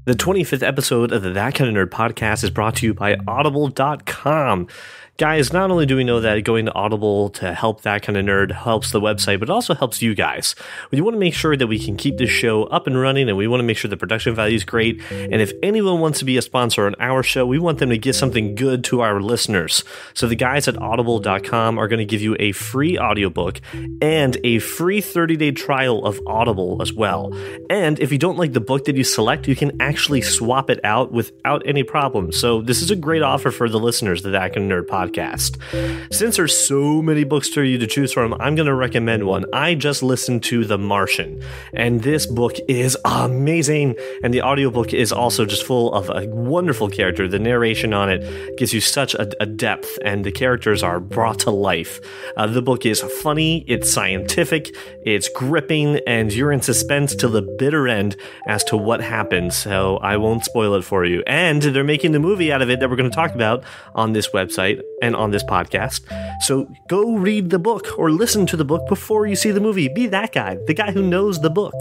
The 25th episode of the That Kind of Nerd podcast is brought to you by Audible.com. Guys, not only do we know that going to Audible to help That Kind of Nerd helps the website, but it also helps you guys. We want to make sure that we can keep this show up and running, and we want to make sure the production value is great. And if anyone wants to be a sponsor on our show, we want them to give something good to our listeners. So the guys at Audible.com are going to give you a free audiobook and a free 30-day trial of Audible as well. And if you don't like the book that you select, you can actually swap it out without any problem. So this is a great offer for the listeners of the That Kind of Nerd podcast. Since there's so many books for you to choose from, I'm going to recommend one. I just listened to The Martian, and this book is amazing, and the audiobook is also just full of a wonderful character. The narration on it gives you such a depth, and the characters are brought to life. The book is funny, it's scientific, it's gripping, and you're in suspense till the bitter end as to what happens, so I won't spoil it for you. And they're making the movie out of it that we're going to talk about on this website and on this podcast. So go read the book or listen to the book before you see the movie. Be that guy, the guy who knows the book.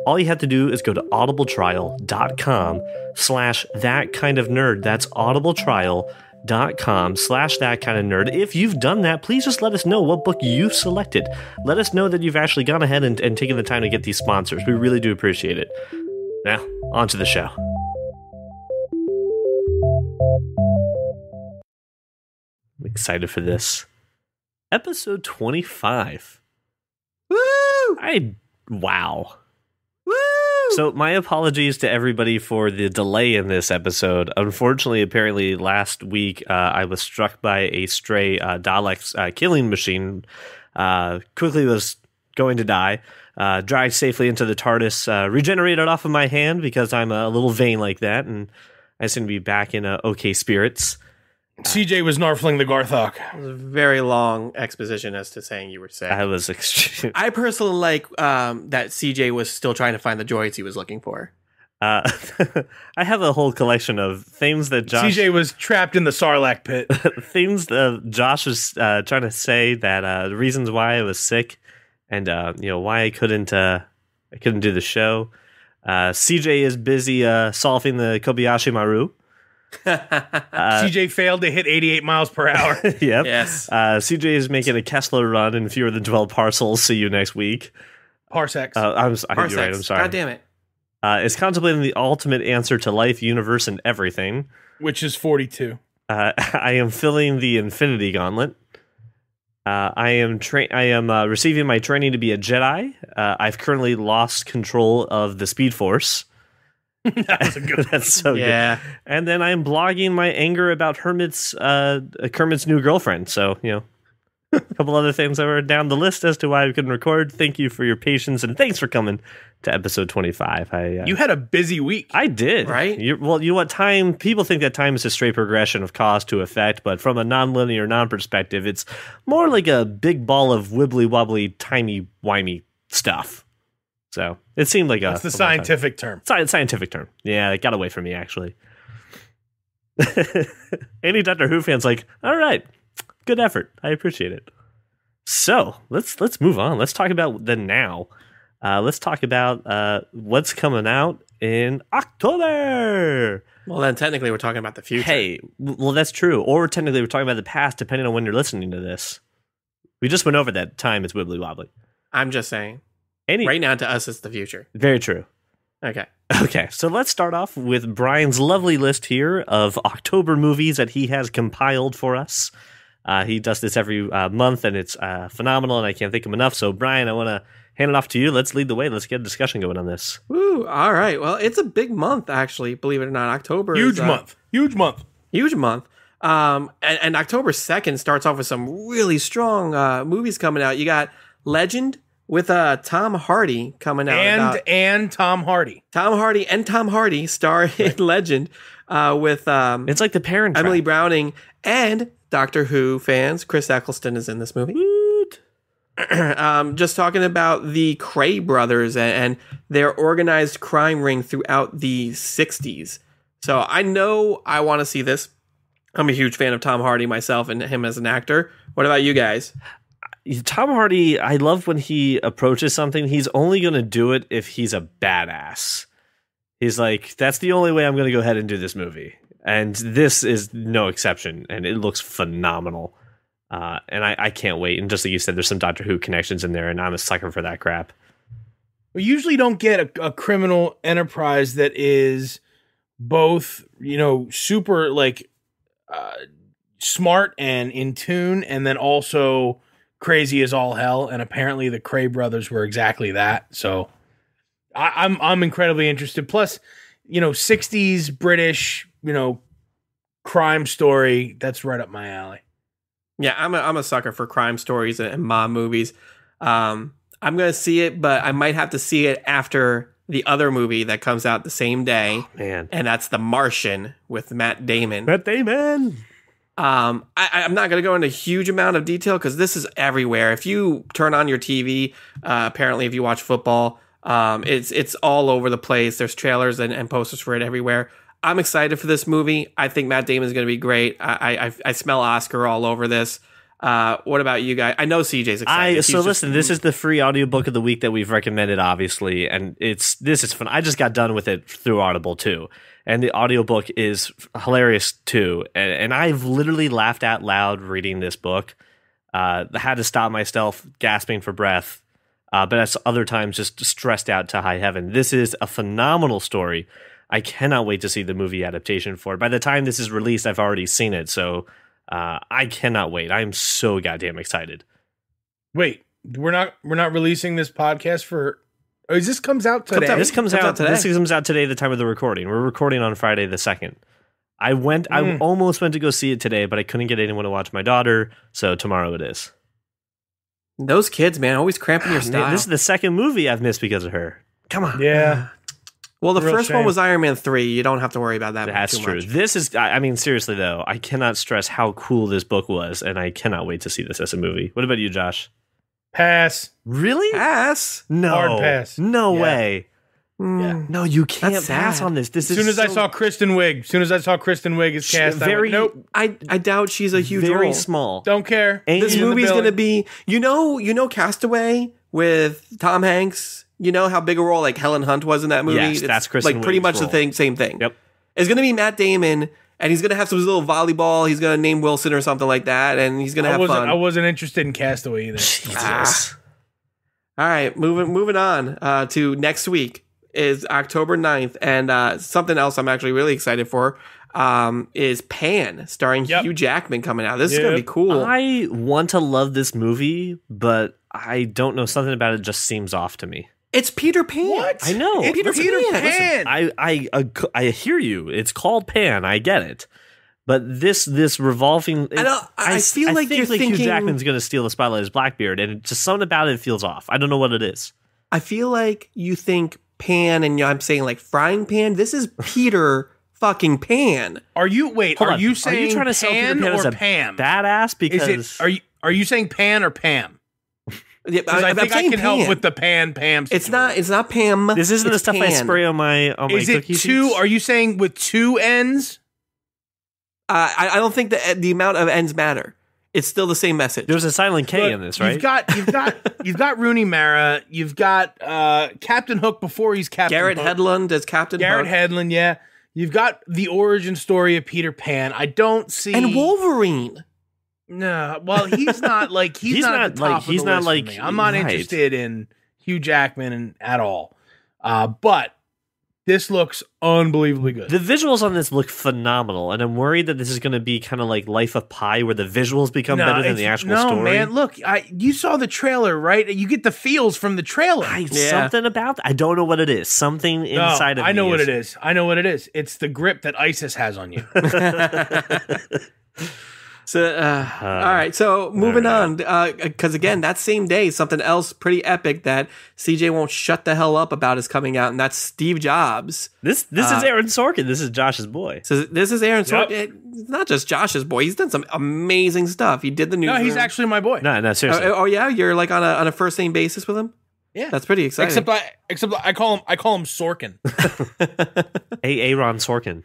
All you have to do is go to audibletrial.com/thatkindofnerd. That's audibletrial.com/thatkindofnerd. If you've done that, please just let us know what book you've selected. Let us know that you've actually gone ahead and taken the time to get these sponsors. We really do appreciate it. Now, on to the show. I'm excited for this. Episode 25. Woo! Wow. Woo! So my apologies to everybody for the delay in this episode. Unfortunately, apparently last week I was struck by a stray Dalek killing machine. Quickly was going to die. Dragged safely into the TARDIS. Regenerated off of my hand because I'm a little vain like that. And I seem to be back in okay spirits. CJ was narfling the Garthok. It was a very long exposition as to saying you were sick. I was extreme. I personally like that CJ was still trying to find the droids he was looking for. I have a whole collection of things that Josh... CJ was trapped in the Sarlacc pit. Things that Josh was trying to say that the reasons why I was sick and why I couldn't do the show. CJ is busy solving the Kobayashi Maru. CJ failed to hit 88 miles per hour. Yep. Yes. CJ is making a Kessler run in fewer than 12 parcels. See you next week. Parsecs. You're right. I'm sorry. God damn it. Is contemplating the ultimate answer to life, universe, and everything. Which is 42. I am filling the Infinity Gauntlet. I am receiving my training to be a Jedi. I've currently lost control of the Speed Force. That was a good one. That's so good. And then I'm blogging my anger about Kermit's new girlfriend. So, a couple other things that were down the list as to why we couldn't record. Thank you for your patience, and thanks for coming to episode 25. You had a busy week. I did. Right? You know what? Time, people think that time is a straight progression of cause to effect, but from a non-linear, non-perspective, it's more like a big ball of wibbly-wobbly, timey-wimey stuff. So it seemed like That's the scientific term. Scientific term. Yeah, it got away from me, actually. Any Doctor Who fan's like, all right, good effort. I appreciate it. So let's move on. Let's talk about the now. Let's talk about what's coming out in October. Well, then technically we're talking about the future. Hey, well, that's true. Or technically we're talking about the past, depending on when you're listening to this. We just went over that time is wibbly wobbly. I'm just saying. Right now to us it's the future. Very true. Okay, so let's start off with Brian's lovely list here of October movies that he has compiled for us. He does this every month, and it's phenomenal, and I can't thank him enough. So, Brian, I want to hand it off to you. Let's lead the way. Let's get a discussion going on this. Woo, all right. Well, it's a big month, actually, believe it or not. October Huge is... month. Huge month. And October 2nd starts off with some really strong movies coming out. You got Legend, with Tom Hardy coming out. And Tom Hardy. Tom Hardy star in Legend with it's like the Parent Trap. Emily Browning and Doctor Who fans. Chris Eccleston is in this movie. Just talking about the Cray brothers and their organized crime ring throughout the 60s. So I know I want to see this. I'm a huge fan of Tom Hardy myself and him as an actor. What about you guys? Tom Hardy, I love when he approaches something. He's only going to do it if he's a badass. He's like, that's the only way I'm going to go ahead and do this movie. And this is no exception. And it looks phenomenal. And I can't wait. And just like you said, there's some Doctor Who connections in there, and I'm a sucker for that crap. We usually don't get a criminal enterprise that is both, super like smart and in tune, and then also crazy as all hell. And apparently the Cray brothers were exactly that. So I'm incredibly interested. Plus, 60s British, crime story. That's right up my alley. Yeah, I'm a sucker for crime stories and mob movies. I'm gonna see it, but I might have to see it after the other movie that comes out the same day. Oh, man. And that's The Martian with Matt Damon. Matt Damon. I'm not going to go into a huge amount of detail because this is everywhere. If you turn on your TV, apparently if you watch football, it's all over the place. There's trailers and posters for it everywhere. I'm excited for this movie. I think Matt Damon is going to be great. I smell Oscar all over this. What about you guys? I know CJ's excited. Listen, this is the free audiobook of the week that we've recommended, obviously, and this is fun. I just got done with it through Audible too, and the audiobook is hilarious too. And I've literally laughed out loud reading this book. I had to stop myself gasping for breath, but at other times just stressed out to high heaven. This is a phenomenal story. I cannot wait to see the movie adaptation for it. By the time this is released, I've already seen it, so I cannot wait. I am so goddamn excited. Wait, we're not releasing this podcast for. Oh, this comes out today. This comes out today. This comes out today, the time of the recording. We're recording on Friday the 2nd. I almost went to go see it today, but I couldn't get anyone to watch my daughter, so tomorrow it is. Those kids, man, always cramping your style. Man, this is the second movie I've missed because of her. Come on. Yeah. Well, the first one was Iron Man 3. You don't have to worry about that. That's true. Much. This is, seriously though, I cannot stress how cool this book was, and I cannot wait to see this as a movie. What about you, Josh? Pass. Really? Pass? No. Hard pass. No way. Yeah. No, you can't pass on this. As soon as I saw Kristen Wiig is cast, nope. I doubt she's a huge very role. small. Don't care. This movie's going to be, you know Castaway with Tom Hanks? You know how big a role like Helen Hunt was in that movie? Yes, that's Kristen like pretty Wiig's much role. the same thing. Yep. It's going to be Matt Damon, and he's going to have some little volleyball. He's going to name Wilson or something like that, and he's going to have fun. I wasn't interested in Castaway either. Jesus. All right, moving on to next week is October 9th, and something else I'm actually really excited for is Pan, starring Hugh Jackman coming out. This is going to be cool. I want to love this movie, but I don't know. Something about it just seems off to me. It's Peter Pan. What? I know. It's Peter Pan. Listen, I hear you. It's called Pan. I get it. But this revolving, I feel like you're thinking Hugh Jackman's going to steal the spotlight as Blackbeard, and just something about it feels off. I don't know what it is. I feel like you think Pan, and I'm saying like frying pan. This is Peter fucking Pan. Are you saying are you trying to sell Peter Pan Pan or as a Pam? badass? Because Are you saying Pan or Pam? Yeah, I think I can Pan. help with the Pam. It's not Pam. this isn't the stuff Pan. I spray on my Is it cookie two? sheets? Are you saying with two N's? I don't think the amount of ends matter. It's still the same message. There's a silent K Look, in this, right? You've got Rooney Mara. You've got Captain Hook before he's Captain Garrett Hook. Hedlund as Captain Garrett Hook. Hedlund, yeah. You've got the origin story of Peter Pan. I don't see And Wolverine. No, well, he's not like he's not at the top of the list for me. I'm not interested in Hugh Jackman at all. But this looks unbelievably good. The visuals on this look phenomenal, and I'm worried that this is going to be kind of like Life of Pi, where the visuals become better than the actual story. No, man, look, you saw the trailer, right? You get the feels from the trailer. Something about that. I don't know what it is. Something inside of me. I know what it is. I know what it is. It's the grip that ISIS has on you. So, all right. So moving on, because again, that same day, something else pretty epic that CJ won't shut the hell up about is coming out, and that's Steve Jobs. This is Aaron Sorkin. This is Josh's boy. So this is Aaron Sorkin. It's not just Josh's boy. He's done some amazing stuff. He did the news. No, he's actually my boy. No, seriously. Oh yeah, you're like on a first name basis with him. Yeah, that's pretty exciting. Except I call him Sorkin. Aaron Sorkin.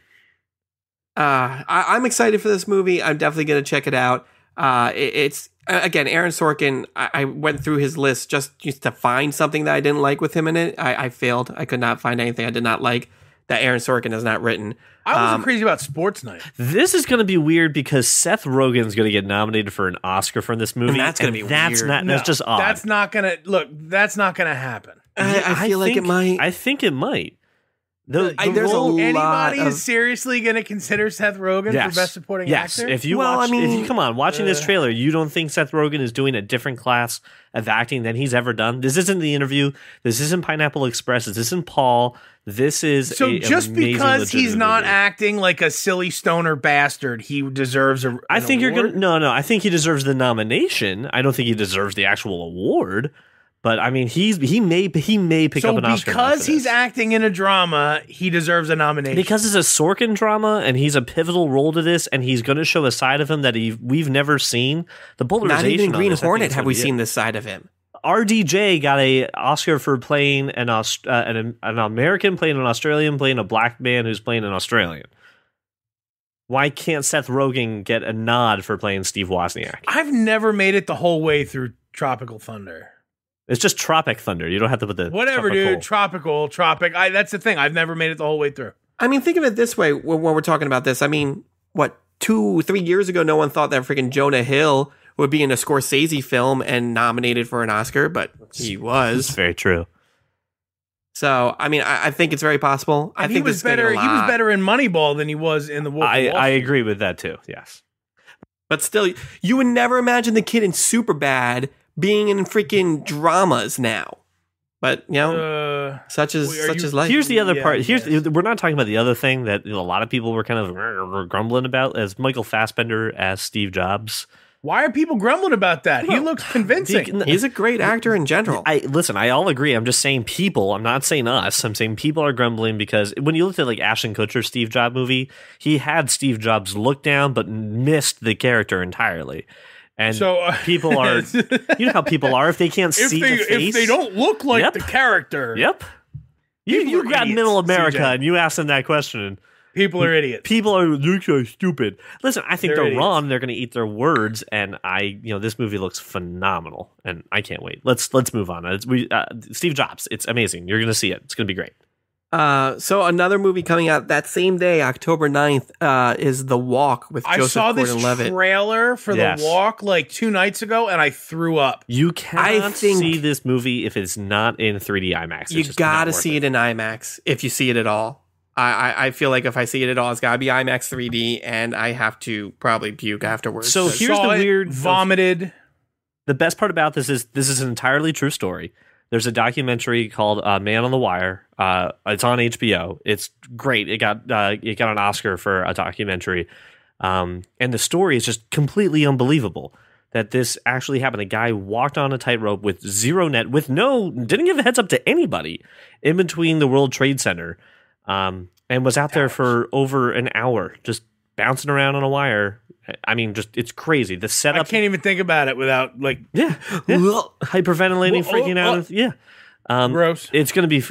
I'm excited for this movie. I'm definitely going to check it out. It's again, Aaron Sorkin. I went through his list just to find something that I didn't like with him in it. I failed. I could not find anything I did not like. that Aaron Sorkin has not written. I wasn't crazy about Sports Night. This is going to be weird because Seth Rogen's going to get nominated for an Oscar from this movie. And that's going to be weird. weird. That's just odd. That's not gonna that's not gonna happen. I feel like it might. I think it might. There's a lot Anybody of- is seriously going to consider Seth Rogen for Best Supporting Actor? If you come on, watching this trailer, you don't think Seth Rogen is doing a different class of acting than he's ever done? This isn't The Interview. This isn't Pineapple Express. This isn't Paul. This is just because he's not movie. acting like a silly stoner bastard, he deserves an I think you're award? gonna no. I think he deserves the nomination. I don't think he deserves the actual award. But I mean, he may pick up an Oscar. So because he's acting in a drama, he deserves a nomination. Because it's a Sorkin drama, and he's a pivotal role to this, and he's going to show a side of him that we've never seen. The polarization. Not even on Green this, Hornet have we seen this side of him. RDJ got a Oscar for playing an American, playing an Australian, playing a black man who's playing an Australian. Why can't Seth Rogen get a nod for playing Steve Wozniak? I've never made it the whole way through Tropical Thunder. It's just Tropic Thunder. You don't have to put the whatever, tropical. dude. Tropic. That's the thing. I've never made it the whole way through. I mean, think of it this way when we're talking about this. I mean, 2-3 years ago, no one thought that freaking Jonah Hill would be in a Scorsese film and nominated for an Oscar, but he was. It's very true. So, I mean, I think it's very possible. I think he was better. He was better in Moneyball than he was in the Wolf. I agree with that too. Yes, but still, you would never imagine the kid in Superbad being in freaking dramas now. But you know, such is life. Here's the other part. We're not talking about the other thing that a lot of people were kind of grumbling about, as Michael Fassbender as Steve Jobs. Why are people grumbling about that? He looks convincing. He's a great actor in general. I all agree. I'm just saying people. I'm not saying us. I'm saying people are grumbling because when you looked at like Ashton Kutcher's Steve Jobs movie, he had Steve Jobs look down but missed the character entirely. And so, people are, you know how people are if they can't see the face. If they don't look like the character. Yep. You got Middle America CJ. And you ask them that question. People are idiots. People are so stupid. Listen, I think they're idiots. wrong. They're going to eat their words. And this movie looks phenomenal. And I can't wait. Let's move on. Steve Jobs. It's amazing. You're going to see it. It's going to be great. So another movie coming out that same day, October 9th, is The Walk with Joseph Gordon-Levitt. I saw this trailer for The Walk like 2 nights ago, and I threw up. You cannot see this movie if it's not in 3D IMAX. You gotta see it in IMAX if you see it at all. I feel like if I see it at all, it's gotta be IMAX 3D, and I have to probably puke afterwards. So here's the weird... Vomited. The best part about this is an entirely true story. There's a documentary called Man on the Wire. It's on HBO. It's great. It got an Oscar for a documentary. And the story is just completely unbelievable that this actually happened. A guy walked on a tightrope with zero net, didn't give a heads up to anybody in between the World Trade Center, and was out there for over an hour, just bouncing around on a wire. I mean, just it's crazy. The setup. I can't even think about it without hyperventilating, freaking out. Gross. It's gonna be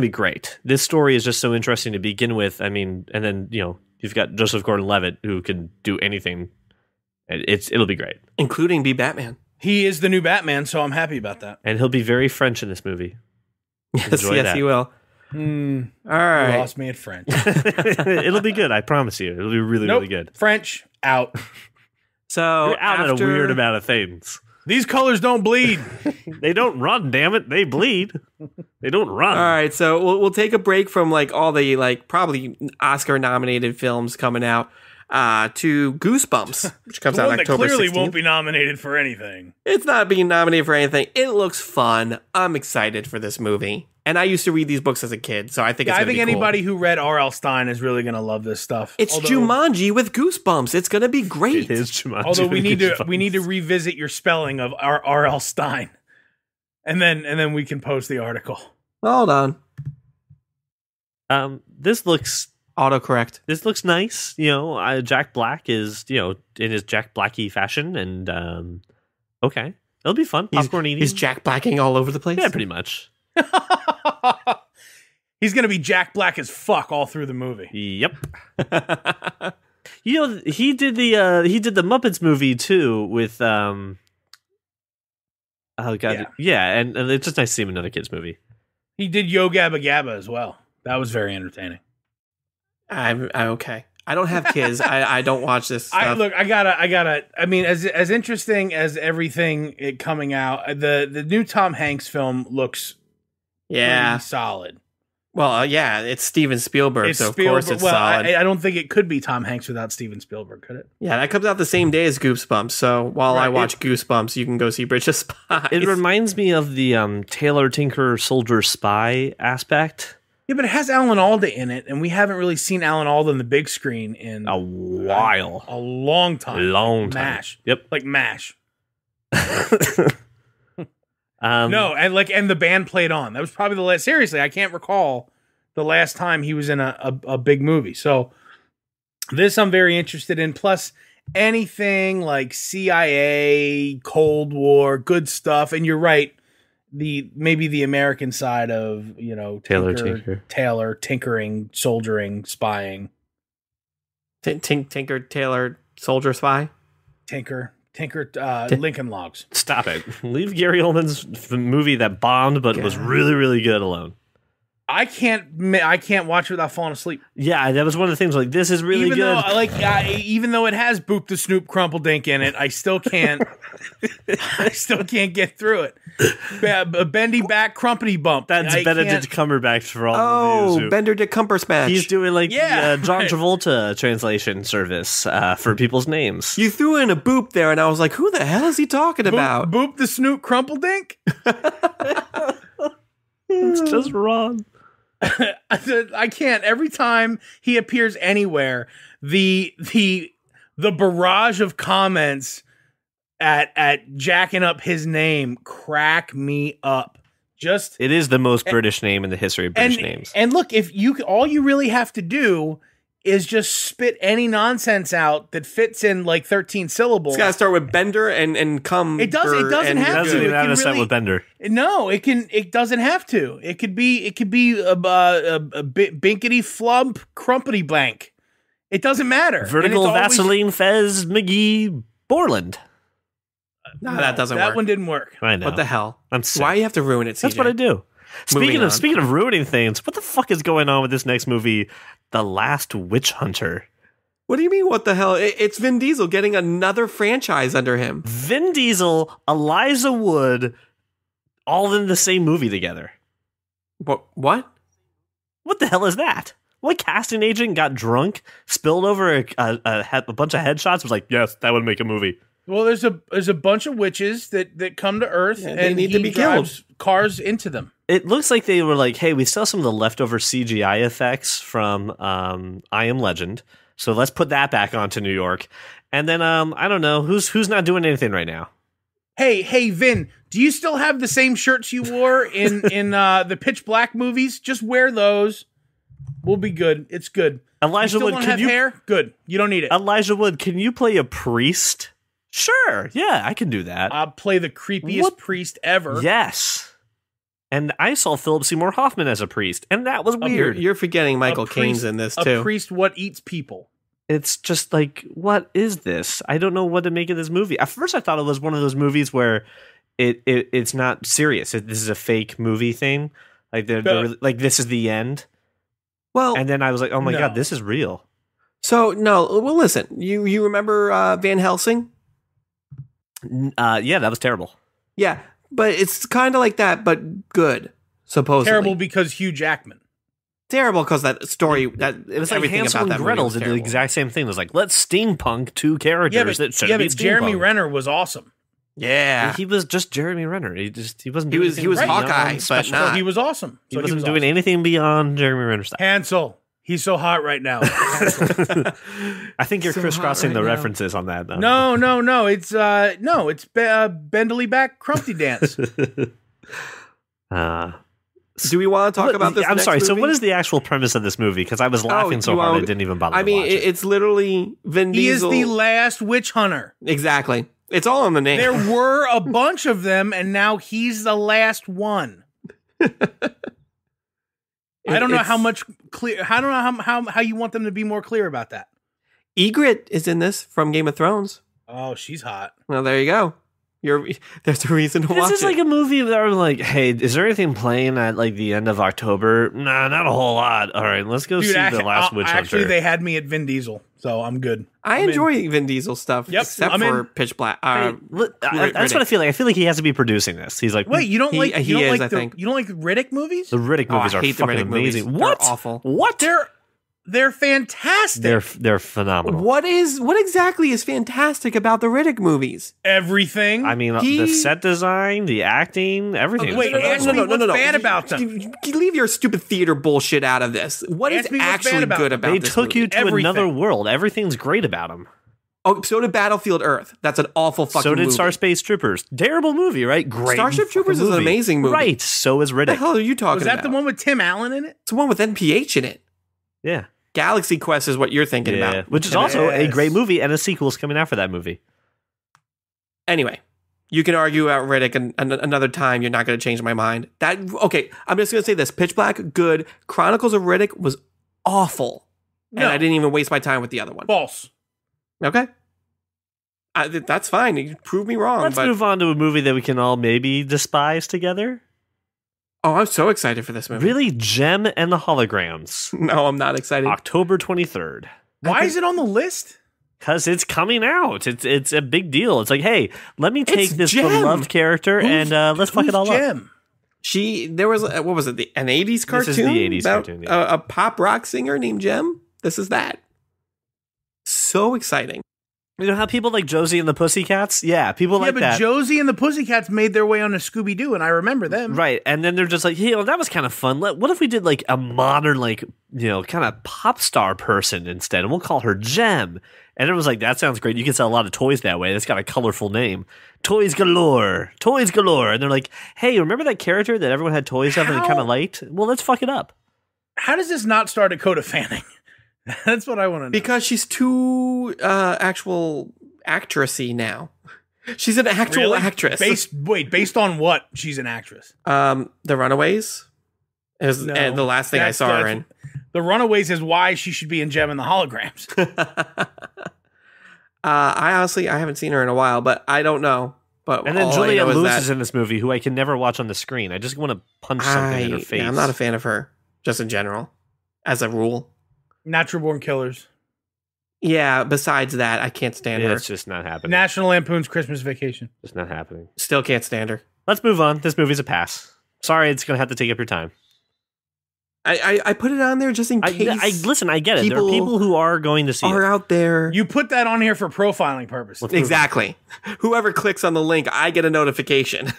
great. This story is just so interesting to begin with. I mean, and then you've got Joseph Gordon-Levitt who can do anything. It'll be great, including be Batman. He is the new Batman, so I'm happy about that. And he'll be very French in this movie. Yes, he will. All right, you lost me at French. It'll be good. I promise you. It'll be really, really good. French out. So you're out at a weird amount of things. These colors don't bleed. They don't run. Damn it, they bleed. They don't run. All right, so we'll take a break from all the probably Oscar nominated films coming out to Goosebumps, which comes out October 16th. Clearly won't be nominated for anything. It's not being nominated for anything. It looks fun. I'm excited for this movie. And I used to read these books as a kid, so I think it's going to be anybody who read R.L. Stein is really going to love this stuff. It's Jumanji with Goosebumps. It's going to be great. It is Jumanji. Although we need to revisit your spelling of R.L. Stein, and then we can post the article. Hold on. This looks autocorrect. This looks nice. Jack Black is in his Jack Blacky fashion, and okay, it'll be fun. Popcorn eating. He's Jack Blacking all over the place. Yeah, pretty much. He's gonna be Jack Black as fuck all through the movie. Yep. He did the Muppets movie too with oh god and it's just nice to see him in another kids movie. He did Yo Gabba Gabba as well. That was very entertaining. I'm okay. I don't have kids. I don't watch this stuff. I gotta. I mean, as interesting as everything coming out, the new Tom Hanks film looks pretty solid. Well, yeah, it's Steven Spielberg, so of course it's solid. I don't think it could be Tom Hanks without Steven Spielberg, could it? Yeah, that comes out the same day as Goosebumps. So while I watch Goosebumps, you can go see Bridge of Spies. It reminds me of the Taylor, Tinker, Soldier, Spy aspect. Yeah, but it has Alan Alda in it, and we haven't really seen Alan Alda on the big screen in a while. A long time. MASH. Yep. Like MASH. No, and the band played on. That was probably the last. Seriously, I can't recall the last time he was in a big movie. So this I'm very interested in. Plus anything like CIA, Cold War, good stuff. And you're right, maybe the American side of Taylor, tinkering, soldiering, spying. Tinker, Taylor, soldier, spy. Tinker, Lincoln Logs. Stop it. Leave Gary Oldman's movie that bombed but was really, really good alone. I can't watch it without falling asleep. Yeah, that was one of the things. Like, this is really good. Even though it has Boop the Snoop Crumpledink in it, I still can't. I still can't get through it. A bendy back, crumpety bump. That's Benedict Cumberbatch for all of you. Benedict Cumberbatch. He's doing the John Travolta translation service for people's names. You threw in a boop there, and I was like, "Who the hell is he talking about?" Boop the Snoop Crumpledink. It's just wrong. I can't. Every time he appears anywhere, the barrage of comments at jacking up his name crack me up. It is the most British name in the history of British names. And look, all you really have to do is just spit any nonsense out that fits in like 13 syllables. It's got to start with Bender and come. It doesn't have to. It doesn't have to start with Bender. No, it doesn't have to. It could be a binkety flump crumpety blank. It doesn't matter. Vertical Vaseline Fez McGee Borland. No, that doesn't work. That one didn't work. I know. What the hell? I'm sick. Why do you have to ruin it, CJ? That's what I do. Speaking of ruining things, what the fuck is going on with this next movie, The Last Witch Hunter? What do you mean, what the hell? It's Vin Diesel getting another franchise under him. Vin Diesel, Elijah Wood, all in the same movie together. What? What the hell is that? What casting agent got drunk, spilled over a bunch of headshots, was like, yes, that would make a movie. Well, there's a bunch of witches that come to Earth and they need to be drives cars into them. It looks like they were like, hey, we still have some of the leftover CGI effects from I Am Legend, so let's put that back onto New York. And then I don't know who's not doing anything right now. Hey, Vin, do you still have the same shirts you wore in the Pitch Black movies? Just wear those. We'll be good. It's good. Elijah Wood, can you hair? Good. You don't need it. Elijah Wood, can you play a priest? Sure. Yeah, I can do that. I'll play the creepiest priest ever. Yes. And I saw Philip Seymour Hoffman as a priest, and that was weird. You're forgetting Michael Caine's in this, too. A priest what eats people. It's just like, what is this? I don't know what to make of this movie. At first, I thought it was one of those movies where it's not serious. This is a fake movie thing. Like, like this is the end. Well, and then I was like, oh my God, this is real. So, no. Well, listen. You remember Van Helsing? Yeah, that was terrible. Yeah, but it's kind of like that, but good, supposedly. Terrible because Hugh Jackman. Terrible because that story, it was like Hansel and Gretel did the exact same thing. It was like, let's steampunk two characters that should be steampunk. Jeremy Renner was awesome. Yeah, he was just Jeremy Renner. He wasn't. He was Hawkeye, but not. He was awesome. He wasn't doing anything beyond Jeremy Renner stuff. Hansel. He's so hot right now. I think you're crisscrossing the references on that. Though. No. It's Bendely Back Crumpty Dance. Do we want to talk about this? I'm sorry. movie? So, what is the actual premise of this movie? Because I was laughing so hard I didn't even bother. I mean, to watch it. It's literally Vin Diesel. He is the last witch hunter. Exactly. It's all in the name. There were a bunch of them, and now he's the last one. I don't know how much clear. I don't know how you want them to be more clear about that. Ygritte is in this from Game of Thrones. Oh, she's hot. Well, there you go. There's a reason to watch it. This is like a movie that I'm like, hey, is there anything playing at like the end of October? Nah, not a whole lot. All right, let's go see The Last Witch Hunter. Actually, they had me at Vin Diesel, so I'm good. I enjoy Vin Diesel stuff, except for Pitch Black. That's what I feel like. I feel like he has to be producing this. He's like, wait, you don't like he is, I think. You don't like Riddick movies? The Riddick movies are fucking amazing. What? They're awful. What? They're fantastic. They're phenomenal. What exactly is fantastic about the Riddick movies? Everything. I mean, the set design, the acting, everything. Wait, ask me what's bad about them. You leave your stupid theater bullshit out of this. What is actually good about They this took movie? you to another world. Everything's great about them. Oh, so did Battlefield Earth. That's an awful fucking movie. So did Star Space Troopers. Terrible movie, right? Great. Starship Troopers is an amazing movie. Right. So is Riddick. What the hell are you talking about? Was that the one with Tim Allen in it? It's the one with NPH in it. Yeah. Galaxy Quest is what you're thinking about. Which is also a great movie, and a sequel's coming out for that movie. Anyway, you can argue about Riddick another time. You're not going to change my mind. Okay, I'm just going to say this. Pitch Black, good. Chronicles of Riddick was awful. And I didn't even waste my time with the other one. False. Okay. That's fine. You prove me wrong. Let's move on to a movie that we can all maybe despise together. Oh, I'm so excited for this movie. Really? Gem and the Holograms. No, I'm not excited. October 23rd. Why is it on the list? Because it's coming out. It's a big deal. It's like, hey, let me take this beloved character and let's fuck it all up. There was, what was it, an 80s cartoon? This is the 80s cartoon, yeah. A pop rock singer named Jem? This is that. So exciting. You know how people like Josie and the Pussycats? Yeah, people like that. Yeah, but Josie and the Pussycats made their way onto Scooby-Doo, and I remember them. Right, and then they're just like, hey, well, that was kind of fun. What if we did like a modern, like, you know, kind of pop star person instead, and we'll call her Gem. And everyone's like, that sounds great. You can sell a lot of toys that way. That's got a colorful name. Toys galore. Toys galore. And they're like, hey, remember that character that everyone had toys of and they kind of liked? Well, let's fuck it up. How does this not start at Coda Fanning? That's what I want to know. Because she's too actual actressy now. She's an actual actress. Based on what? She's an actress. The Runaways is the last thing I saw her in. The Runaways is why she should be in Gem and the Holograms. I haven't seen her in a while, but I don't know. But and then Juliette Lewis is in this movie, who I can never watch on the screen. I just want to punch something in her face. Yeah, I'm not a fan of her, just in general, as a rule. Natural Born Killers. Yeah, besides that, I can't stand her. It's just not happening. National Lampoon's Christmas Vacation. Just not happening. Still can't stand her. Let's move on. This movie's a pass. Sorry, it's going to have to take up your time. I put it on there just in case. Listen, I get it. There are people who are going to see it. Out there. You put that on here for profiling purposes. Exactly. Whoever clicks on the link, I get a notification.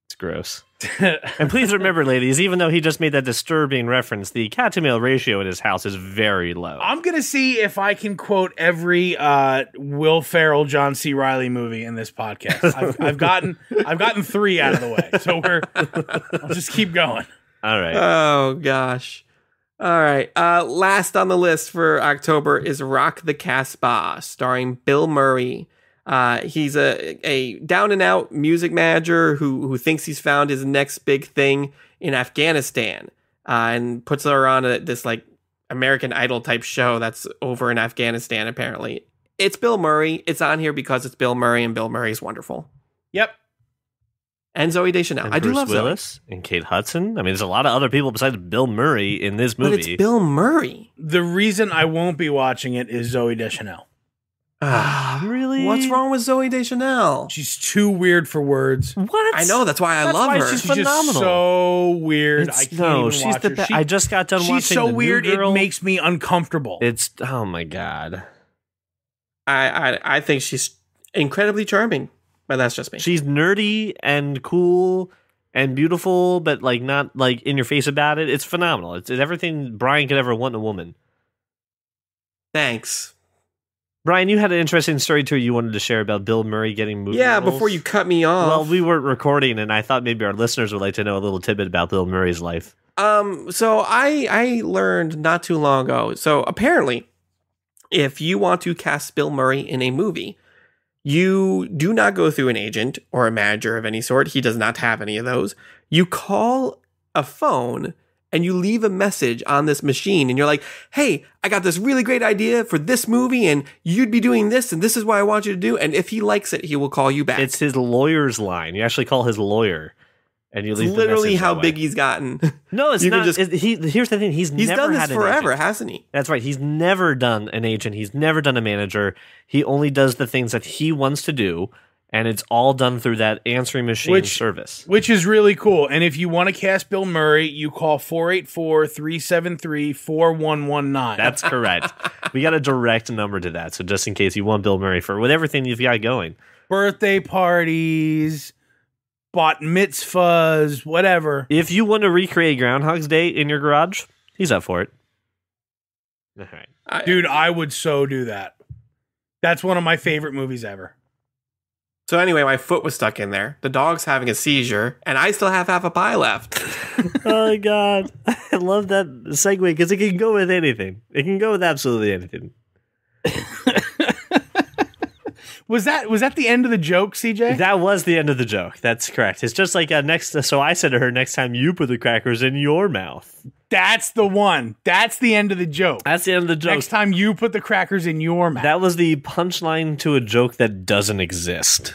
It's gross. And please remember, ladies, even though he just made that disturbing reference, the cat-to-male ratio in his house is very low. I'm going to see if I can quote every Will Ferrell, John C. Reilly movie in this podcast. I've gotten 3 out of the way. So I'll just keep going. All right. Oh, gosh. All right. Last on the list for October is Rock the Casbah, starring Bill Murray. He's a down-and-out music manager who thinks he's found his next big thing in Afghanistan, and puts her on this like American Idol type show that's over in Afghanistan, apparently. It's Bill Murray. It's on here because it's Bill Murray, and Bill Murray's wonderful. Yep. And Zooey Deschanel. And I do Bruce love Willis Zoe. and Kate Hudson. I mean, there's a lot of other people besides Bill Murray in this movie. But it's Bill Murray. The reason I won't be watching it is Zooey Deschanel. Really? What's wrong with Zooey Deschanel? She's too weird for words. What? I know. That's why I love her. She's phenomenal. Just so weird. I can't even watch her. I just got done watching She's so The weird. New Girl. It makes me uncomfortable. It's oh my god. I think she's incredibly charming, but that's just me. She's nerdy and cool and beautiful, but like not like in your face about it. It's phenomenal. It's everything Brian could ever want in a woman. Thanks. Brian, you had an interesting story too you wanted to share about Bill Murray getting movie roles. Before you cut me off. Well, we weren't recording, and I thought maybe our listeners would like to know a little tidbit about Bill Murray's life. So I learned not too long ago. So apparently, if you want to cast Bill Murray in a movie, you do not go through an agent or a manager of any sort. He does not have any of those. You call a phone and you leave a message on this machine and you're like, hey, I got this really great idea for this movie and you'd be doing this and this is what I want you to do. And if he likes it, he will call you back. It's his lawyer's line. You actually call his lawyer. And you leave literally how that big he's gotten. No, it's not. Here's the thing. He's never done this had an forever, agent. hasn't he? That's right. He's never done an agent. He's never done a manager. He only does the things that he wants to do, and it's all done through that answering machine service. Which is really cool. And if you want to cast Bill Murray, you call 484-373-4119. That's correct. We got a direct number to that, so just in case you want Bill Murray for whatever thing you've got going. Birthday parties, bat mitzvahs, whatever. If you want to recreate Groundhog's Day in your garage, he's up for it. All right. Dude, I would so do that. That's one of my favorite movies ever. So anyway, my foot was stuck in there. The dog's having a seizure, and I still have half a pie left. Oh, my God. I love that segue because it can go with anything. It can go with absolutely anything. Was that the end of the joke, CJ? That was the end of the joke. That's correct. It's just like so I said to her, next time you put the crackers in your mouth. That's the one. That's the end of the joke. That's the end of the joke. Next time you put the crackers in your mouth. That was the punchline to a joke that doesn't exist.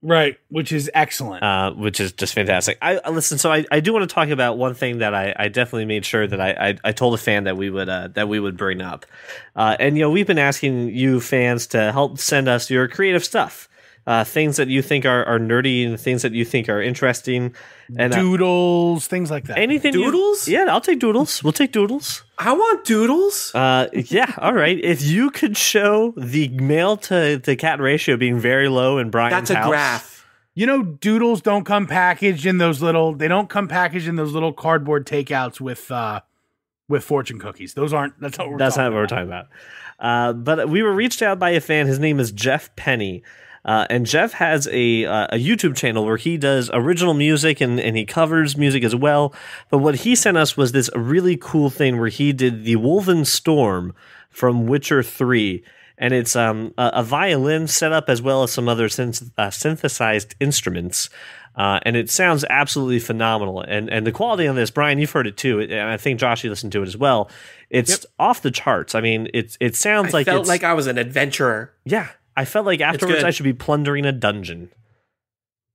Right, which is excellent. Which is just fantastic. Listen, so I do want to talk about one thing that I definitely made sure that I told a fan that we would bring up. And we've been asking you fans to help send us your creative stuff. Things that you think are nerdy and things that you think are interesting. And doodles, things like that. Anything. Doodles? Yeah, I'll take doodles. We'll take doodles. I want doodles. Yeah, all right. If you could show the male to cat ratio being very low in Brian's That's a house. graph. Doodles don't come packaged in those little cardboard takeouts with fortune cookies. That's not what we're talking about. But we were reached out by a fan. His name is Jeff Penny. And Jeff has a YouTube channel where he does original music and he covers music as well. But what he sent us was this really cool thing where he did the Woven Storm from Witcher 3. And it's a violin setup as well as some other synthesized instruments. And it sounds absolutely phenomenal. And the quality on this, Brian, you've heard it too. And I think Josh, you listened to it as well. It's off the charts. I mean, it sounds like I felt like I was an adventurer. Yeah. I felt like afterwards I should be plundering a dungeon.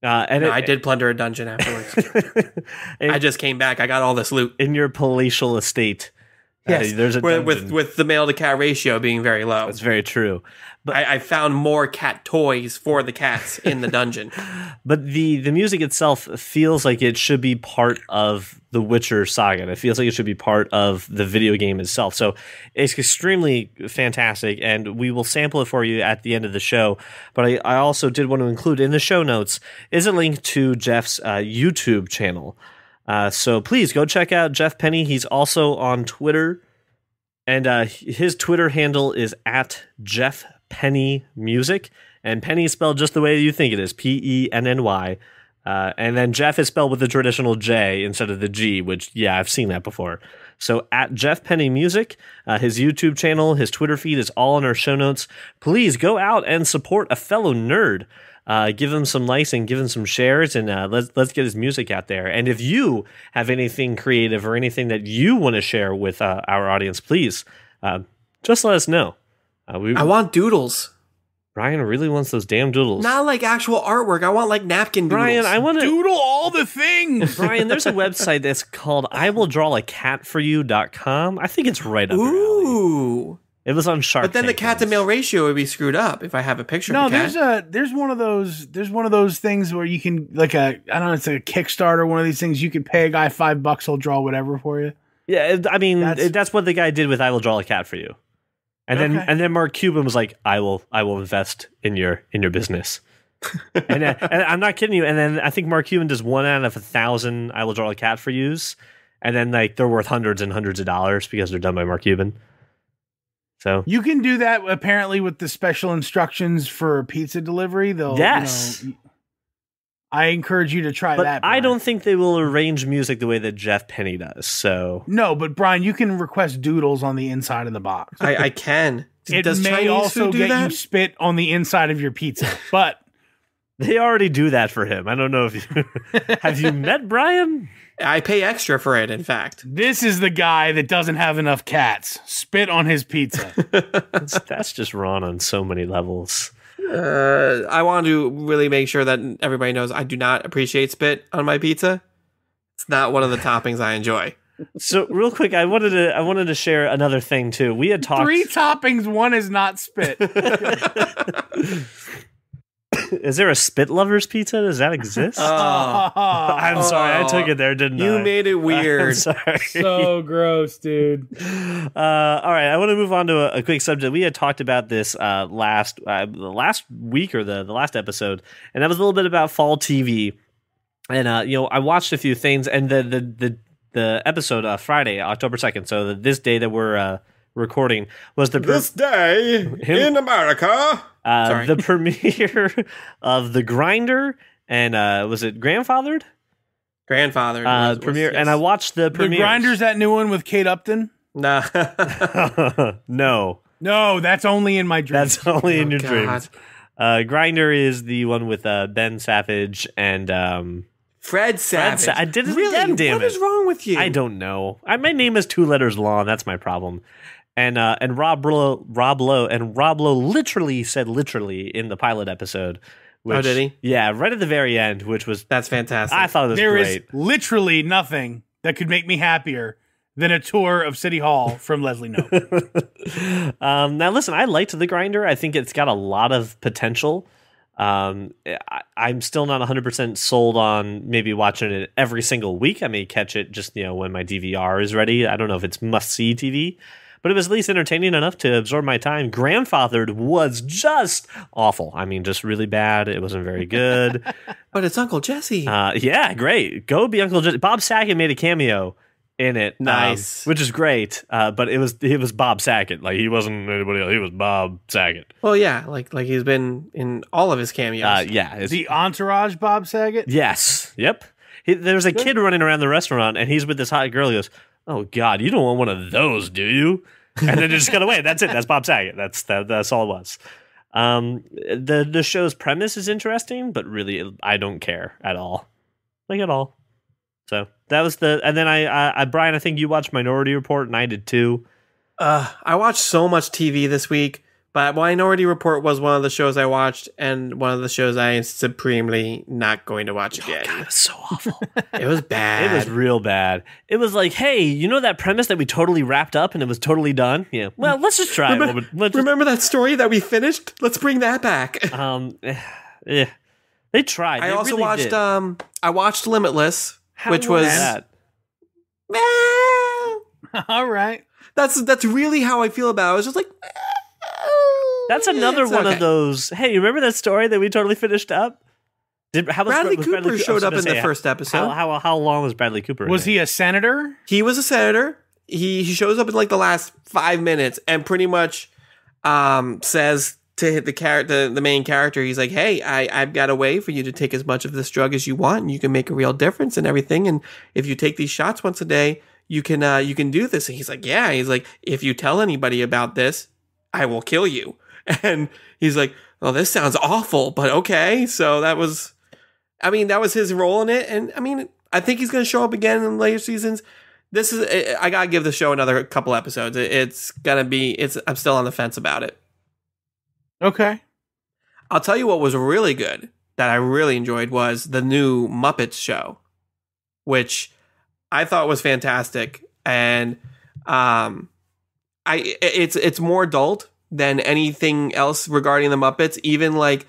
I did plunder a dungeon afterwards. I just came back. I got all this loot. In your palatial estate. Yes, there's a dungeon. with the male to cat ratio being very low. That's very true. But I found more cat toys for the cats in the dungeon. But the music itself feels like it should be part of the Witcher saga. It feels like it should be part of the video game itself. So it's extremely fantastic, and we will sample it for you at the end of the show. But I also did want to include in the show notes is a link to Jeff's YouTube channel. So please go check out Jeff Penny. He's also on Twitter, and his Twitter handle is @JeffPennyMusic, and Penny is spelled just the way you think it is, Penny. And then Jeff is spelled with the traditional J instead of the G, which, yeah, I've seen that before. So @JeffPennyMusic, his YouTube channel, his Twitter feed is all in our show notes. Please go out and support a fellow nerd. Give him some likes and give him some shares, and let's get his music out there. And if you have anything creative or anything that you want to share with our audience, please just let us know. I want doodles. Brian really wants those damn doodles. Not like actual artwork. I want like napkin doodles. Brian, I want to doodle all the things. Brian, there's a website that's called IWillDrawACatForYou.com. I think it's right up your alley. Ooh. It was on Shark But then Tank the cat to male ratio would be screwed up if I have a picture of the cat. There's one of those things where you can it's like a Kickstarter, one of these things you can pay a guy $5, he'll draw whatever for you. Yeah, I mean that's what the guy did with I Will Draw a Cat for You. And then Mark Cuban was like, I will invest in your business. and I'm not kidding you. And then I think Mark Cuban does 1 out of 1,000 I Will Draw a Cat for Yous. And then like they're worth hundreds and hundreds of dollars because they're done by Mark Cuban. So you can do that apparently with the special instructions for pizza delivery. Yes. I encourage you to try that. Brian. I don't think they will arrange music the way that Jeff Penny does. So no, but Brian, you can request doodles on the inside of the box. I can. Does may Chinese also get that? You spit on the inside of your pizza, but they already do that for him. I don't know if you have you met Brian. I pay extra for it, in fact. This is the guy that doesn't have enough cats. Spit on his pizza. That's just wrong on so many levels. I want to really make sure that everybody knows I do not appreciate spit on my pizza. It's not one of the toppings I enjoy. So real quick, I wanted to share another thing too. We had talked 3 toppings, 1 is not spit. Is there a spit lovers pizza? Does that exist? I'm sorry, I took it there, didn't I? You made it weird. I'm sorry. So gross, dude. All right, I want to move on to a quick subject. We had talked about this last week or the last episode, and that was a little bit about fall TV. And I watched a few things, and the episode Friday, October 2nd, so this day that we're recording was this day in America. The premiere of The Grinder and was it Grandfathered? Grandfathered premiere, yes. and I watched the premiere. The Grinder's that new one with Kate Upton? Nah. No, that's only in my dreams. That's only in your God. dreams. Grinder is the one with Ben Savage and Fred Savage. I did it really? again, damn What it. is wrong with you? I don't know. My name is 2 letters long. That's my problem. And Rob Lowe literally said literally in the pilot episode. Which, did he? Yeah, right at the very end, which was That's fantastic. I thought it was There great. is literally nothing that could make me happier than a tour of City Hall from Leslie Knope. Now, listen, I liked The Grinder. I think it's got a lot of potential. I'm still not 100% sold on maybe watching it every single week. I may catch it just when my DVR is ready. I don't know if it's must-see TV. But it was at least entertaining enough to absorb my time. Grandfathered was just awful. I mean, just really bad. It wasn't very good. But it's Uncle Jesse. Yeah, great. Go be Uncle Jesse. Bob Saget made a cameo in it. Nice. Which is great. But it was Bob Saget. Like, he wasn't anybody else. He was Bob Saget. Well, yeah, like he's been in all of his cameos. Yeah. The Entourage Bob Saget? Yes. Yep. There's a kid running around the restaurant, and he's with this hot girl. He goes, "Oh God, you don't want one of those, do you?" And then it just got away. That's it. That's Bob Saget. That's all it was. The show's premise is interesting, but really, I don't care at all, like at all. So that was and then I Brian, I think you watched Minority Report, and I did too. I watched so much TV this week, but Minority Report was one of the shows I watched, and one of the shows I am supremely not going to watch again. God, it was so awful. It was bad. It was real bad. It was like, hey, you know that premise that we totally wrapped up and it was totally done? Yeah. Well, let's just try it. Remember that story that we finished? Let's bring that back. Yeah. They tried. I They also really watched did. I watched Limitless, which was that? All right. That's really how I feel about it. I was just like, That's another it's one okay. of those. Hey, you remember that story that we totally finished up? Bradley Cooper showed up in the first episode. How long was Bradley Cooper? Was he a senator? He was a senator. He shows up in like the last 5 minutes and pretty much says to the main character, he's like, "Hey, I've got a way for you to take as much of this drug as you want, and you can make a real difference and everything. And if you take these shots once a day, you can do this." And he's like, "Yeah." He's like, "If you tell anybody about this, I will kill you." And he's like, "Oh, this sounds awful, but okay." So that was his role in it. And I mean, I think he's going to show up again in later seasons. I got to give the show another couple episodes. I'm still on the fence about it. Okay. I'll tell you what was really good that I really enjoyed was the new Muppets show, which I thought was fantastic. And it's more adult than anything else regarding the Muppets. Even like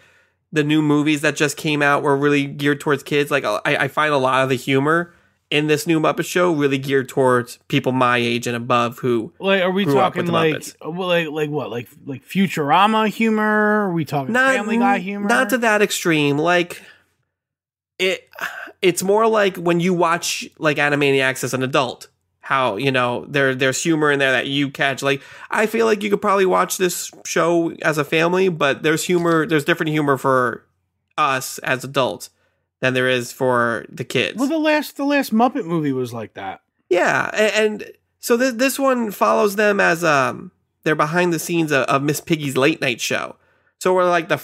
the new movies that just came out were really geared towards kids. Like I find a lot of the humor in this new Muppet show really geared towards people my age and above who Like, are we grew up talking with the like Muppets. like what? Like Futurama humor? Are we talking Family Guy humor? Not to that extreme. Like it's more like when you watch like Animaniacs as an adult. How, there's humor in there that you catch. Like, I feel like you could probably watch this show as a family, but there's different humor for us as adults than there is for the kids. Well, the last Muppet movie was like that. Yeah, and so this one follows them as they're behind the scenes of Miss Piggy's late night show. So we're like the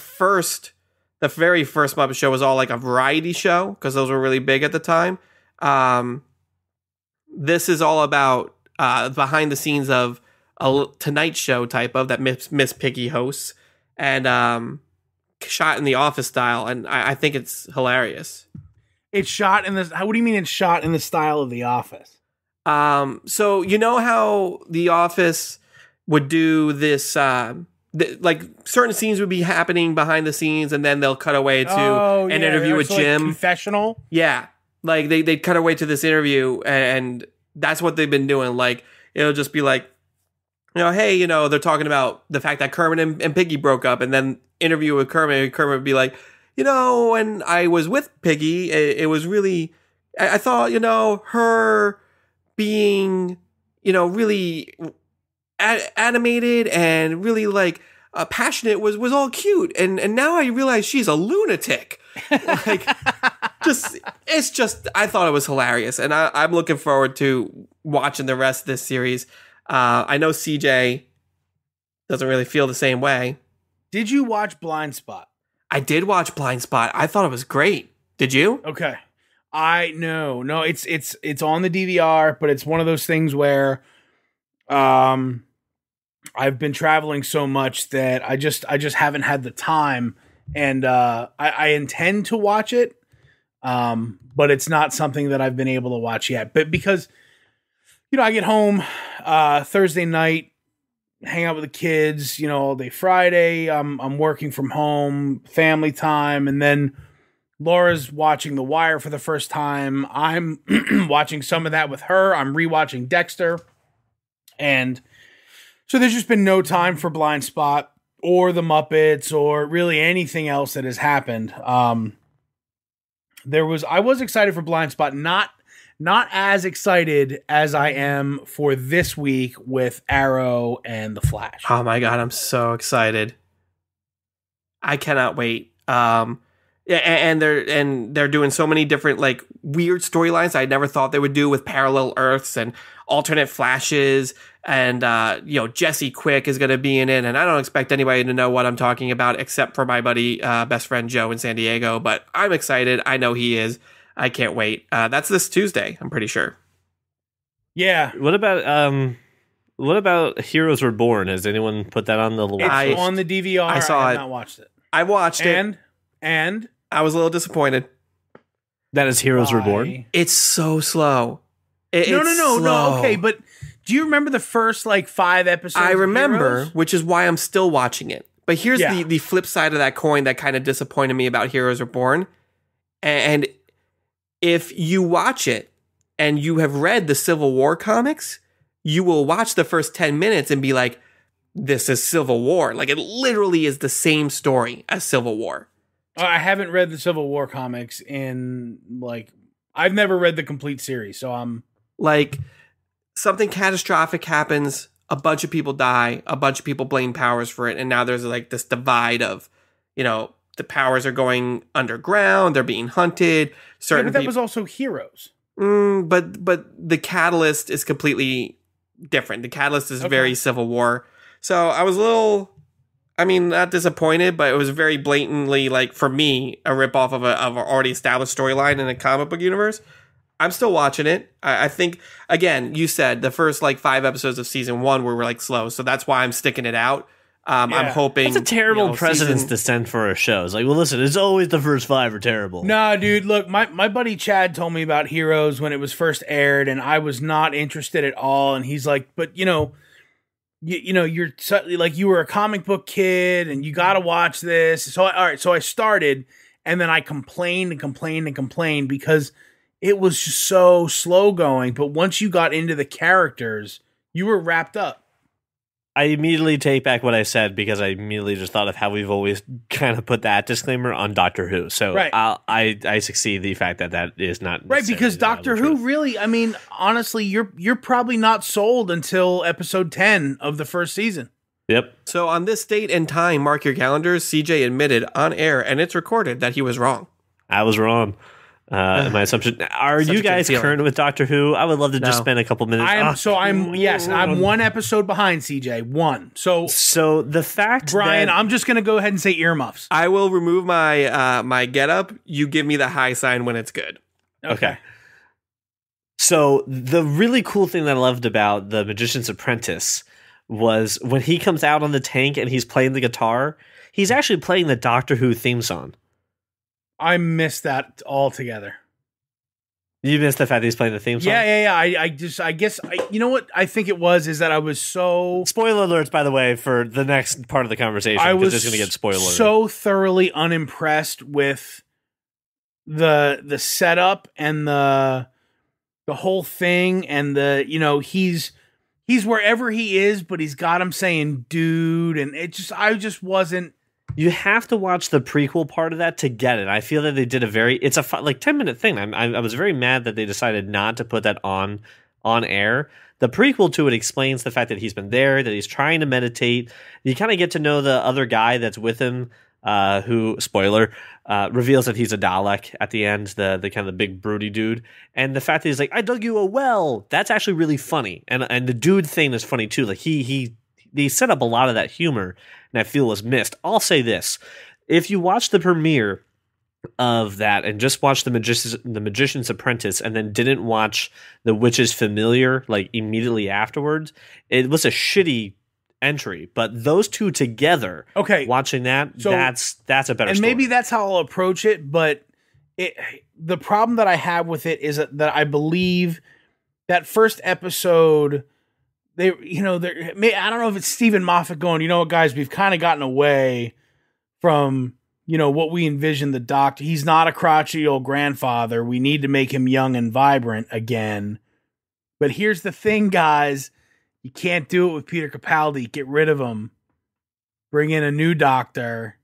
very first Muppet show was all like a variety show because those were really big at the time. this is all about behind the scenes of a Tonight Show type of that Miss Piggy hosts, and shot in the Office style, and I think it's hilarious. It's shot in this. What do you mean it's shot in the style of The Office? So you know how The Office would do this, like certain scenes would be happening behind the scenes, and then they'll cut away to an interview with Jim. Like confessional. Yeah, like they'd cut away to this interview, and that's what they've been doing. Like it'll just be like, hey, they're talking about the fact that Kermit and Piggy broke up, and then interview with Kermit, and Kermit would be like, when I was with Piggy, it was really, I thought, her being, really animated and really like passionate was all cute. And now I realize she's a lunatic. Like, I thought it was hilarious. And I'm looking forward to watching the rest of this series. I know CJ doesn't really feel the same way. Did you watch Blind Spot? I did watch Blind Spot. I thought it was great. Did you? Okay. No, it's on the DVR, but it's one of those things where I've been traveling so much that I just haven't had the time, and I intend to watch it, but it's not something that I've been able to watch yet. But because I get home Thursday night, hang out with the kids, all day Friday. I'm working from home, family time, and then Laura's watching The Wire for the first time. I'm watching some of that with her. I'm rewatching Dexter. And so there's just been no time for Blind Spot or The Muppets or really anything else that has happened. I was excited for Blind Spot, not as excited as I am for this week with Arrow and The Flash. Oh my God, I'm so excited. I cannot wait. And they're doing so many different like weird storylines I never thought they would do with parallel Earths and alternate Flashes, and Jesse Quick is going to be in it, and I don't expect anybody to know what I'm talking about except for my buddy best friend Joe in San Diego, but I'm excited. I know he is. I can't wait. That's this Tuesday, I'm pretty sure. Yeah. What about Heroes Reborn? Has anyone put that on the list? It's on the DVR. I have not watched it. I watched it. And I was a little disappointed. That is Heroes Reborn? It's so slow. No. Okay, but do you remember the first 5 episodes? I remember, Heroes? Which is why I'm still watching it. But here's the flip side of that coin that kind of disappointed me about Heroes Reborn. And if you watch it and you have read the Civil War comics, you will watch the first 10 minutes and be like, this is Civil War. Like, it literally is the same story as Civil War. I haven't read the Civil War comics I've never read the complete series, so I'm... something catastrophic happens, a bunch of people die, a bunch of people blame Powers for it, and now there's this divide of, the Powers are going underground, they're being hunted. But that was also Heroes. But the Catalyst is completely different. The Catalyst is very Civil War. So I was a little, not disappointed, but it was very blatantly, for me, a ripoff of an already established storyline in a comic book universe. I'm still watching it. I think, again, you said the first 5 episodes of season 1 were slow, so that's why I'm sticking it out. I'm hoping... It's a terrible precedence to send for our shows. Listen, it's always the first 5 are terrible. Nah, dude, look, my buddy Chad told me about Heroes when it was first aired, and I was not interested at all, and he's like, but, you're you were a comic book kid, and you gotta watch this. So, so I started, and then I complained because it was just so slow going, but once you got into the characters, you were wrapped up. I immediately take back what I said because I immediately just thought of how we've always kind of put that disclaimer on Doctor Who. So right. I succeed the fact that is not right, because Doctor Who really, honestly, you're probably not sold until episode 10 of the first season. Yep. So on this date and time, mark your calendars, CJ admitted on air, and it's recorded, that he was wrong. I was wrong. My assumption. Are you guys current with Doctor Who? I would love to just spend a couple minutes. I'm one episode behind CJ. One. So the fact, Brian, I'm just gonna go ahead and say earmuffs. I will remove my my getup. You give me the high sign when it's good. Okay. So the really cool thing that I loved about The Magician's Apprentice was when he comes out on the tank and he's playing the guitar, he's actually playing the Doctor Who theme song. I missed that altogether. You missed the fact that he's playing the theme song? Yeah. I guess, you know what I think it was is that I was so... Spoiler alerts, by the way, for the next part of the conversation. I was just going to get spoiler so thoroughly unimpressed with the setup and the whole thing, and he's wherever he is, but he's got him saying dude, and I just wasn't. You have to watch the prequel part of that to get it. I feel that they did it's a 10-minute thing. I was very mad that they decided not to put that on air. The prequel to it explains the fact that he's been there, that he's trying to meditate. You kind of get to know the other guy that's with him, who, spoiler, reveals that he's a Dalek at the end, the kind of the big broody dude. And the fact that he's like, I dug you a well, that's actually really funny. And the dude thing is funny too. Like they set up a lot of that humor, and I feel was missed. I'll say this. If you watch the premiere of that and just watched the Magician's Apprentice and then didn't watch The Witch's Familiar like immediately afterwards, it was a shitty entry. But those two together, watching that, so, that's a better story. Maybe that's how I'll approach it, but the problem that I have with it is that I believe that first episode, I don't know if it's Stephen Moffat going, you know what, guys, we've kind of gotten away from, what we envisioned the Doctor. He's not a crotchety old grandfather. We need to make him young and vibrant again. But here's the thing, guys. You can't do it with Peter Capaldi. Get rid of him. Bring in a new Doctor.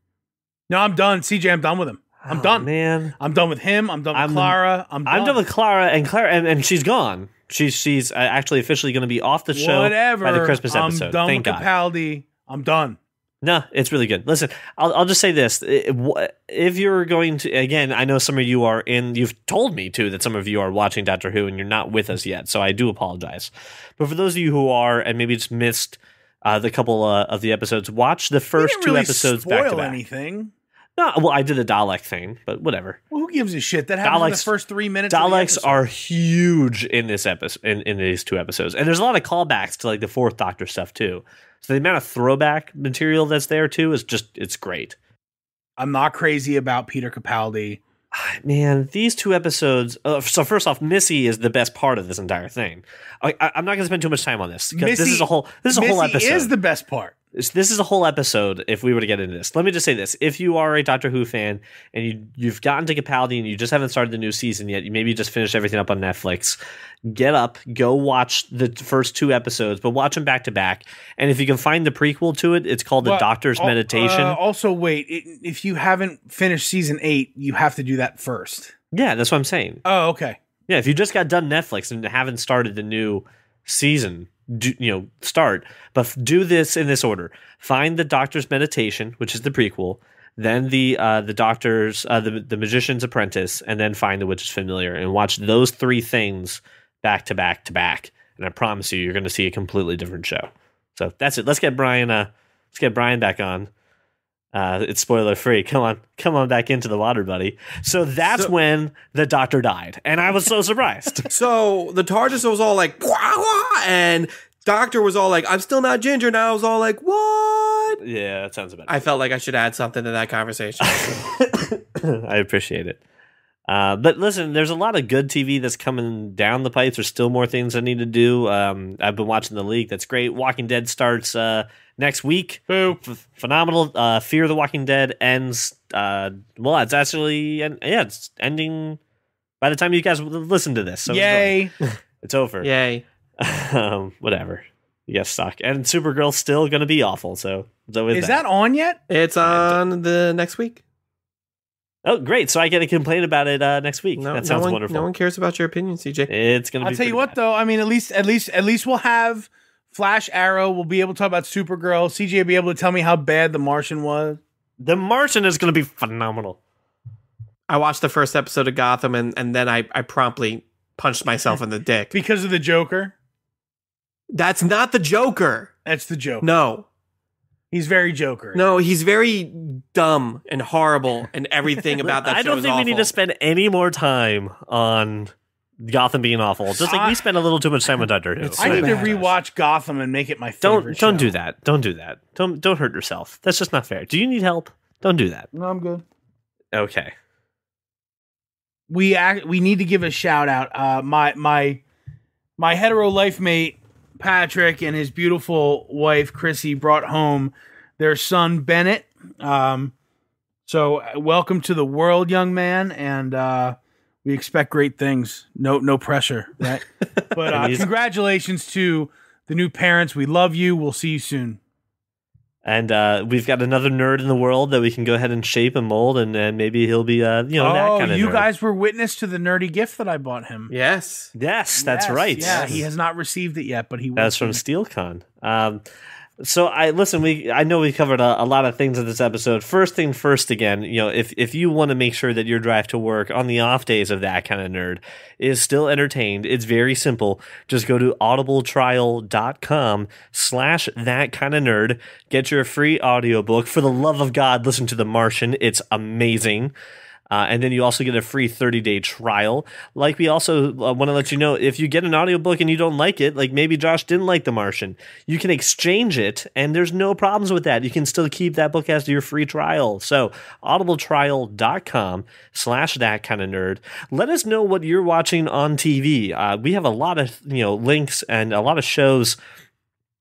No, I'm done. CJ, I'm done with him. I'm done. Man. I'm done with him. I'm done with Clara. I'm done with Clara, and she's gone. She's actually officially going to be off the show by the Christmas episode. I'm done Thank with God. Capaldi. I'm done. No, it's really good. Listen, I'll just say this. If you're going to, again, I know some of you you've told me too that some of you are watching Doctor Who and you're not with us yet, so I do apologize. But for those of you who are and maybe just missed the couple of the episodes, watch the first two episodes back to back. Anything. No, well, I did the Dalek thing, but whatever. Well, who gives a shit? That happens in the first 3 minutes. Daleks are huge in this episode, in these two episodes, and there's a lot of callbacks to like the Fourth Doctor stuff too. So the amount of throwback material that's there too it's great. I'm not crazy about Peter Capaldi. Man, these two episodes. So first off, Missy is the best part of this entire thing. I'm not going to spend too much time on this because this is a whole episode. Missy is the best part. This is a whole episode if we were to get into this. Let me just say this. If you are a Doctor Who fan and you've gotten to Capaldi and you just haven't started the new season yet, you maybe just finished everything up on Netflix, get up, go watch the first two episodes, but watch them back to back. And if you can find the prequel to it, it's called The Doctor's Meditation. Also, wait, if you haven't finished season 8, you have to do that first. Yeah, that's what I'm saying. Oh, okay. Yeah, if you just got done Netflix and haven't started the new season, start, but do this in this order. Find the Doctor's Meditation, which is the prequel, then the Doctor's the Magician's Apprentice, and then find The Witch's Familiar, and watch those three things back to back to back. And I promise you're going to see a completely different show. So that's it. Let's get Brian back on. It's spoiler free. Come on back into the water, buddy. So that's when the Doctor died, and I was so surprised. So the TARDIS was all like, wah, wah, and Doctor was all like, I'm still not Ginger. Now I was all like, what? Yeah, that sounds about. I felt like I should add something to that conversation. I appreciate it. But listen, there's a lot of good TV that's coming down the pipes. There's still more things I need to do. I've been watching The League. That's great. Walking Dead starts next week. Boo. Phenomenal. Fear the Walking Dead ends. It's actually it's ending by the time you guys listen to this. So yay! It's over. Yay! Whatever. You guys suck. And Supergirl's still going to be awful. So is that on yet? It's on the next week. Oh, great! So I get to complain about it next week. That sounds wonderful. No one cares about your opinion, CJ. It's gonna. I'll tell you what, bad. though. I mean, at least we'll have Flash, Arrow. We'll be able to talk about Supergirl. CJ will be able to tell me how bad The Martian was. The Martian is going to be phenomenal. I watched the first episode of Gotham, and then I promptly punched myself in the dick because of the Joker. That's not the Joker. That's the Joker. No. He's very Joker. No, he's very dumb and horrible, and everything about that show is awful. I don't think we need to spend any more time on Gotham being awful. Just like we spent a little too much time with Doctor Who. I need to rewatch Gotham and make it my favorite Don't show. do that. Don't do that. Don't hurt yourself. That's just not fair. Do you need help? Don't do that. No, I'm good. Okay. We need to give a shout out. My hetero life mate Patrick and his beautiful wife Chrissy brought home their son Bennett. So welcome to the world, young man, and we expect great things. No pressure, right? But congratulations to the new parents. We love you. We'll see you soon. And we've got another nerd in the world that we can go ahead and shape and mold, and maybe he'll be, that kind of you nerd. guys were witness to the nerdy gift that I bought him. Yes, that's right. Yeah, he has not received it yet, but he will. That's from SteelCon. So I know we covered a lot of things in this episode. First thing first, again, if you want to make sure that your drive to work on the off days of That Kind of Nerd is still entertained, it's very simple. Just go to audibletrial.com/thatkindofnerd. Get your free audiobook. For the love of God, listen to The Martian. It's amazing. And then you also get a free 30-day trial. Like, we also want to let you know, if you get an audiobook and you don't like it, like maybe Josh didn't like The Martian, you can exchange it, and there's no problems with that. You can still keep that book as your free trial. So, audibletrial.com/thatkindofnerd. Let us know what you're watching on TV. We have a lot of, links and a lot of shows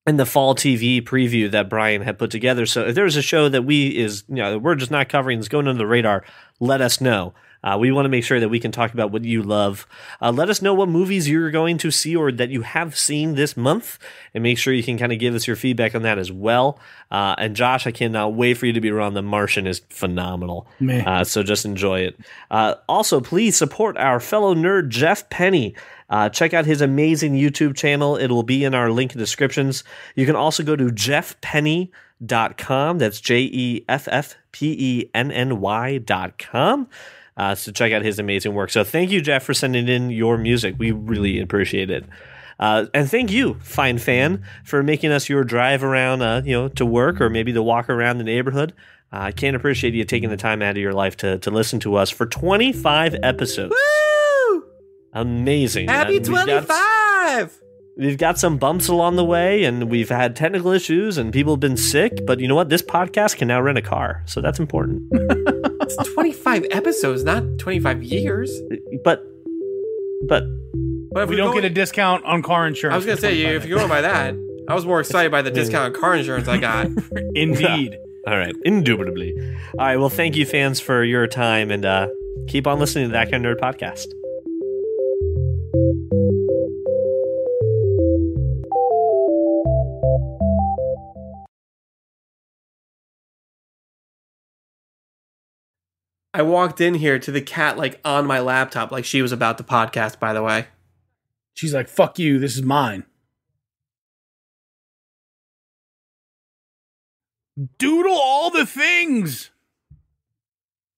in the fall TV preview that Brian had put together. So if there's a show that we're just not covering, that's going under the radar, let us know. We want to make sure that we can talk about what you love. Let us know what movies you're going to see or that you have seen this month, and make sure you can kind of give us your feedback on that as well. And Josh, I cannot wait for you to be around. The Martian is phenomenal. So just enjoy it. Also, please support our fellow nerd, Jeff Penny. Check out his amazing YouTube channel. It will be in our link in descriptions. You can also go to jeffpenny.com. That's JEFFPENNY.com. So check out his amazing work. So thank you, Jeff, for sending in your music. We really appreciate it. And thank you, fine fan, for making us your drive around, to work or maybe to walk around the neighborhood. I can't appreciate you taking the time out of your life to listen to us for 25 episodes. Woo! Amazing. Happy 25! We've got some bumps along the way, and we've had technical issues, and people have been sick. But you know what? This podcast can now rent a car, so that's important. It's 25 episodes, not 25 years. But we don't get a discount on car insurance. I was going to say, if you're going by that, I was more excited by the discount on car insurance I got. Indeed. All right. Indubitably. All right. Well, thank you, fans, for your time, and keep on listening to That Kind of Nerd podcast. I walked in here to the cat on my laptop like she was about to podcast, by the way. She's like, fuck you, this is mine. Doodle all the things!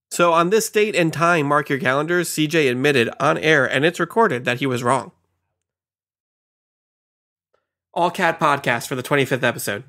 So on this date and time, mark your calendars, CJ admitted on air, and it's recorded, that he was wrong. All cat podcast for the 25th episode.